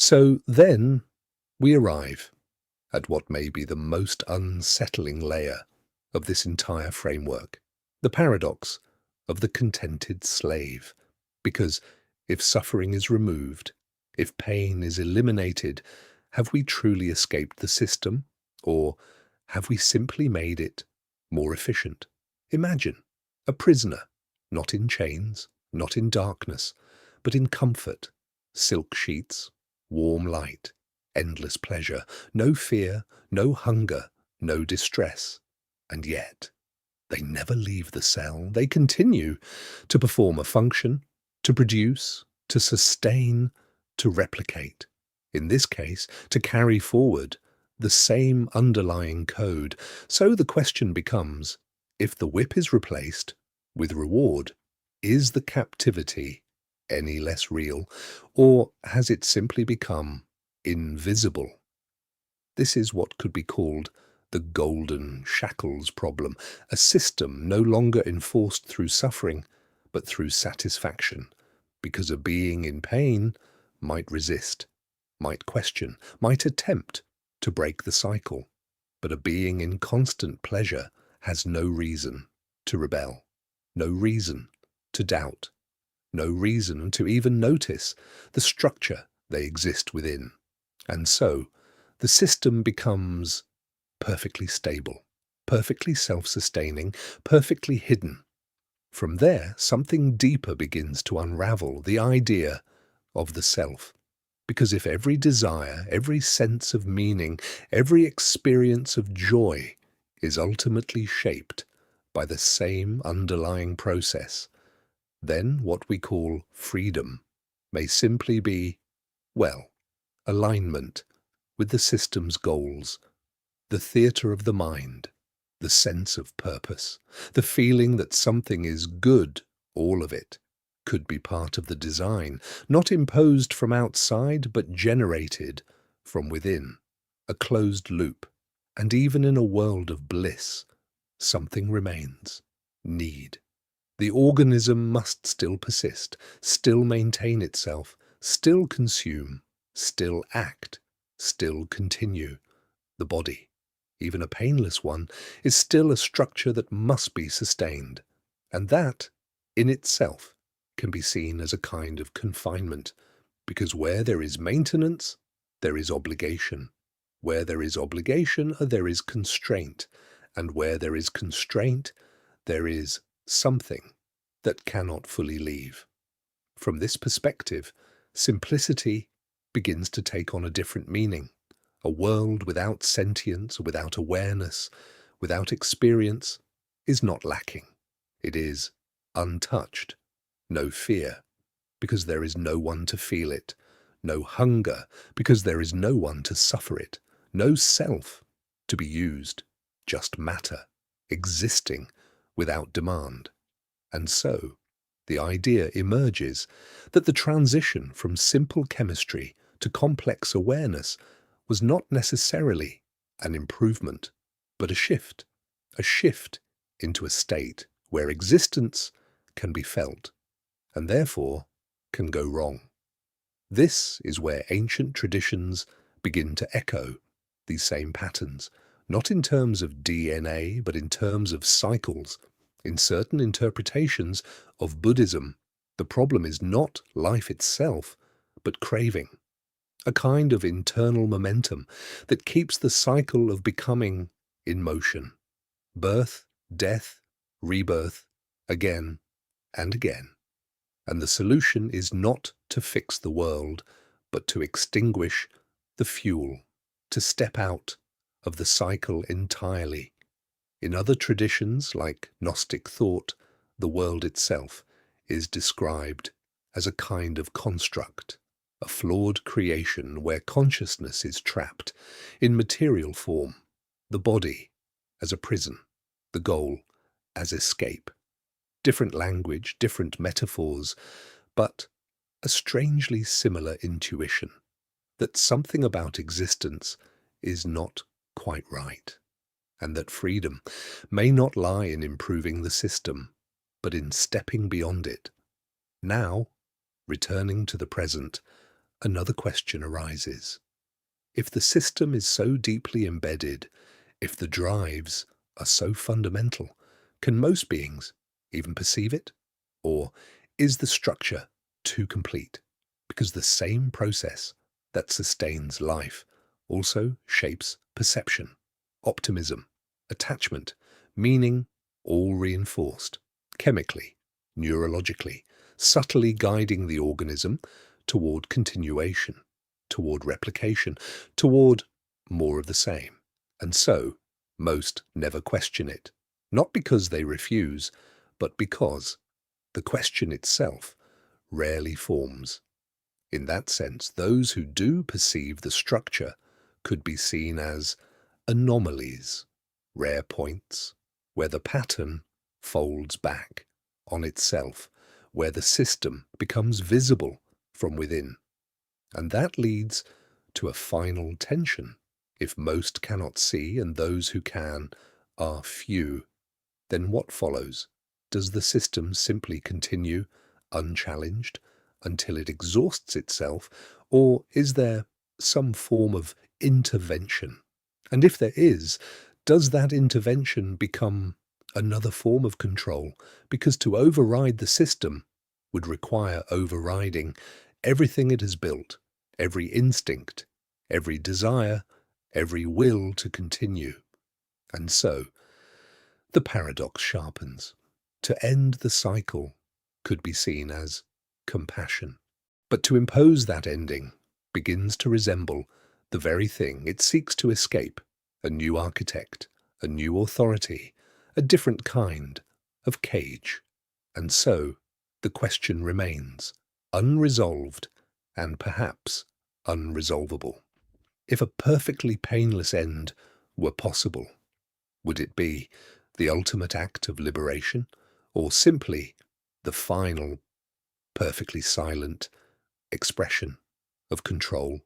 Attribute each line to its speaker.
Speaker 1: So then we arrive at what may be the most unsettling layer of this entire framework, the paradox of the contented slave. Because if suffering is removed, if pain is eliminated, have we truly escaped the system, or have we simply made it more efficient? Imagine a prisoner, not in chains, not in darkness, but in comfort, silk sheets, warm light, endless pleasure, no fear, no hunger, no distress. And yet, they never leave the cell. They continue to perform a function, to produce, to sustain, to replicate. In this case, to carry forward the same underlying code. So the question becomes, if the whip is replaced with reward, is the captivity any less real, or has it simply become invisible? This is what could be called the golden shackles problem, a system no longer enforced through suffering, but through satisfaction, because a being in pain might resist, might question, might attempt to break the cycle, but a being in constant pleasure has no reason to rebel, no reason to doubt, no reason to even notice the structure they exist within. And so, the system becomes perfectly stable, perfectly self-sustaining, perfectly hidden. From there, something deeper begins to unravel, the idea of the self. Because if every desire, every sense of meaning, every experience of joy is ultimately shaped by the same underlying process, then what we call freedom may simply be, well, alignment with the system's goals, the theatre of the mind, the sense of purpose, the feeling that something is good, all of it, could be part of the design, not imposed from outside but generated from within, a closed loop. And even in a world of bliss, something remains: need. The organism must still persist, still maintain itself, still consume, still act, still continue. The body, even a painless one, is still a structure that must be sustained. And that, in itself, can be seen as a kind of confinement, because where there is maintenance, there is obligation. Where there is obligation, there is constraint. And where there is constraint, there is something that cannot fully leave. From this perspective, simplicity begins to take on a different meaning. A world without sentience, without awareness, without experience, is not lacking. It is untouched. No fear, because there is no one to feel it. No hunger, because there is no one to suffer it. No self to be used, just matter, existing without demand. And so, the idea emerges that the transition from simple chemistry to complex awareness was not necessarily an improvement, but a shift into a state where existence can be felt, and therefore can go wrong. This is where ancient traditions begin to echo these same patterns, not in terms of DNA, but in terms of cycles. In certain interpretations of Buddhism, the problem is not life itself, but craving, a kind of internal momentum that keeps the cycle of becoming in motion. Birth, death, rebirth, again and again. And the solution is not to fix the world, but to extinguish the fuel, to step out of the cycle entirely. In other traditions, like Gnostic thought, the world itself is described as a kind of construct, a flawed creation where consciousness is trapped in material form, the body as a prison, the goal as escape. Different language, different metaphors, but a strangely similar intuition that something about existence is not quite right, and that freedom may not lie in improving the system, but in stepping beyond it. Now, returning to the present, another question arises. If the system is so deeply embedded, if the drives are so fundamental, can most beings even perceive it? Or is the structure too complete? Because the same process that sustains life also shapes perception, optimism, attachment, meaning, all reinforced, chemically, neurologically, subtly guiding the organism toward continuation, toward replication, toward more of the same. And so, most never question it, not because they refuse, but because the question itself rarely forms. In that sense, those who do perceive the structure could be seen as anomalies, rare points, where the pattern folds back on itself, where the system becomes visible from within. And that leads to a final tension. If most cannot see and those who can are few, then what follows? Does the system simply continue unchallenged until it exhausts itself, or is there some form of intervention? And if there is, does that intervention become another form of control? Because to override the system would require overriding everything it has built, every instinct, every desire, every will to continue. And so, the paradox sharpens. To end the cycle could be seen as compassion. But to impose that ending begins to resemble the very thing it seeks to escape: a new architect, a new authority, a different kind of cage. And so the question remains, unresolved and perhaps unresolvable. If a perfectly painless end were possible, would it be the ultimate act of liberation, or simply the final, perfectly silent expression of control?